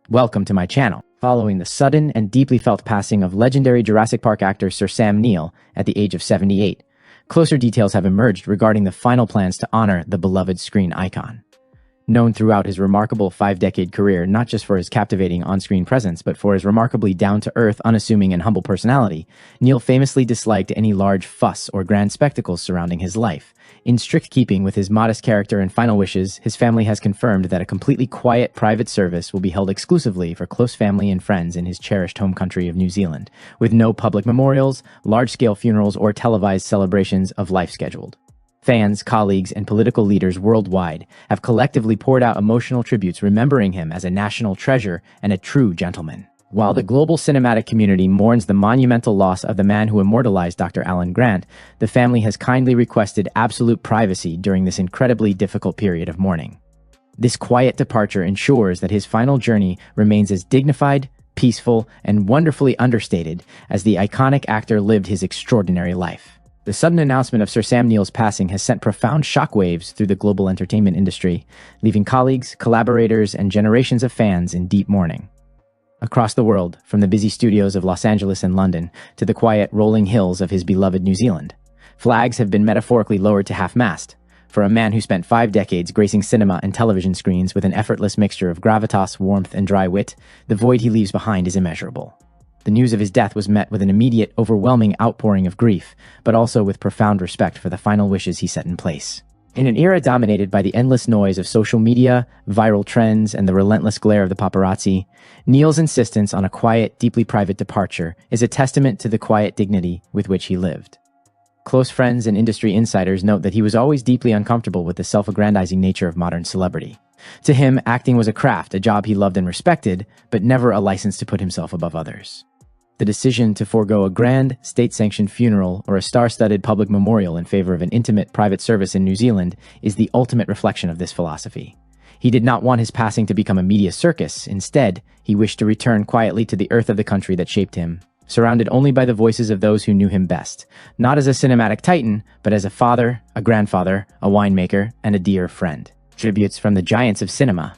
Welcome to my channel. Following the sudden and deeply felt passing of legendary Jurassic Park actor Sir Sam Neill at the age of 78, closer details have emerged regarding the final plans to honor the beloved screen icon. Known throughout his remarkable 5-decade career not just for his captivating on-screen presence but for his remarkably down-to-earth, unassuming, and humble personality, Neill famously disliked any large fuss or grand spectacles surrounding his life. In strict keeping with his modest character and final wishes, his family has confirmed that a completely quiet private service will be held exclusively for close family and friends in his cherished home country of New Zealand, with no public memorials, large-scale funerals, or televised celebrations of life scheduled. Fans, colleagues, and political leaders worldwide have collectively poured out emotional tributes remembering him as a national treasure and a true gentleman. While the global cinematic community mourns the monumental loss of the man who immortalized Dr. Alan Grant, the family has kindly requested absolute privacy during this incredibly difficult period of mourning. This quiet departure ensures that his final journey remains as dignified, peaceful, and wonderfully understated as the iconic actor lived his extraordinary life. The sudden announcement of Sir Sam Neill's passing has sent profound shockwaves through the global entertainment industry, leaving colleagues, collaborators, and generations of fans in deep mourning. Across the world, from the busy studios of Los Angeles and London to the quiet rolling hills of his beloved New Zealand, flags have been metaphorically lowered to half-mast. For a man who spent 5 decades gracing cinema and television screens with an effortless mixture of gravitas, warmth, and dry wit, the void he leaves behind is immeasurable. The news of his death was met with an immediate, overwhelming outpouring of grief, but also with profound respect for the final wishes he set in place. In an era dominated by the endless noise of social media, viral trends, and the relentless glare of the paparazzi, Neill's insistence on a quiet, deeply private departure is a testament to the quiet dignity with which he lived. Close friends and industry insiders note that he was always deeply uncomfortable with the self-aggrandizing nature of modern celebrity. To him, acting was a craft, a job he loved and respected, but never a license to put himself above others. The decision to forego a grand, state-sanctioned funeral or a star-studded public memorial in favor of an intimate private service in New Zealand is the ultimate reflection of this philosophy. He did not want his passing to become a media circus. Instead, he wished to return quietly to the earth of the country that shaped him, surrounded only by the voices of those who knew him best, not as a cinematic titan, but as a father, a grandfather, a winemaker, and a dear friend. Tributes from the giants of cinema.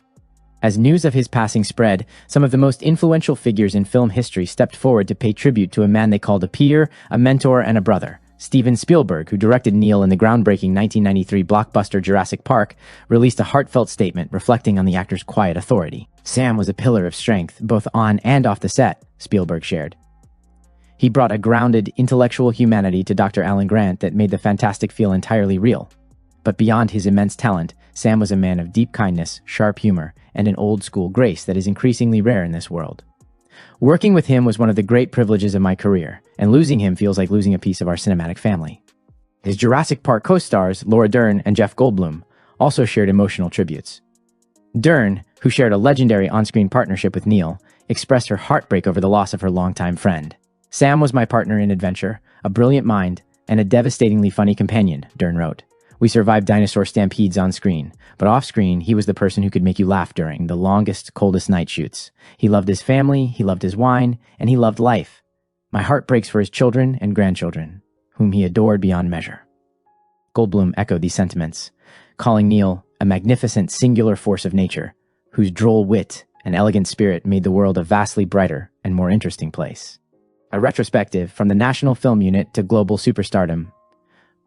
As news of his passing spread, some of the most influential figures in film history stepped forward to pay tribute to a man they called a peer, a mentor, and a brother. Steven Spielberg, who directed Neill in the groundbreaking 1993 blockbuster Jurassic Park, released a heartfelt statement reflecting on the actor's quiet authority. "Sam was a pillar of strength, both on and off the set," Spielberg shared. "He brought a grounded, intellectual humanity to Dr. Alan Grant that made the fantastic feel entirely real. But beyond his immense talent, Sam was a man of deep kindness, sharp humor, and an old-school grace that is increasingly rare in this world. Working with him was one of the great privileges of my career, and losing him feels like losing a piece of our cinematic family." His Jurassic Park co-stars, Laura Dern and Jeff Goldblum, also shared emotional tributes. Dern, who shared a legendary on-screen partnership with Neill, expressed her heartbreak over the loss of her longtime friend. "Sam was my partner in adventure, a brilliant mind, and a devastatingly funny companion," Dern wrote. "We survived dinosaur stampedes on screen, but off screen, he was the person who could make you laugh during the longest, coldest night shoots. He loved his family, he loved his wine, and he loved life. My heart breaks for his children and grandchildren, whom he adored beyond measure." Goldblum echoed these sentiments, calling Neill a magnificent singular force of nature, whose droll wit and elegant spirit made the world a vastly brighter and more interesting place. A retrospective from the National Film Unit to global superstardom.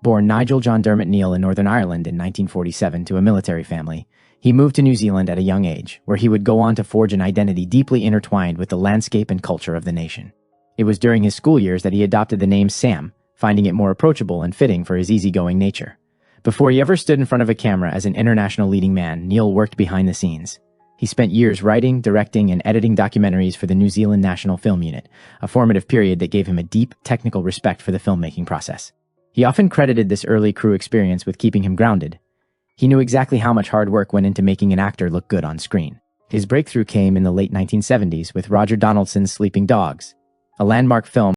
Born Nigel John Dermot Neill in Northern Ireland in 1947 to a military family, he moved to New Zealand at a young age, where he would go on to forge an identity deeply intertwined with the landscape and culture of the nation. It was during his school years that he adopted the name Sam, finding it more approachable and fitting for his easygoing nature. Before he ever stood in front of a camera as an international leading man, Neill worked behind the scenes. He spent years writing, directing, and editing documentaries for the New Zealand National Film Unit, a formative period that gave him a deep technical respect for the filmmaking process. He often credited this early crew experience with keeping him grounded. He knew exactly how much hard work went into making an actor look good on screen. His breakthrough came in the late 1970s with Roger Donaldson's Sleeping Dogs, a landmark film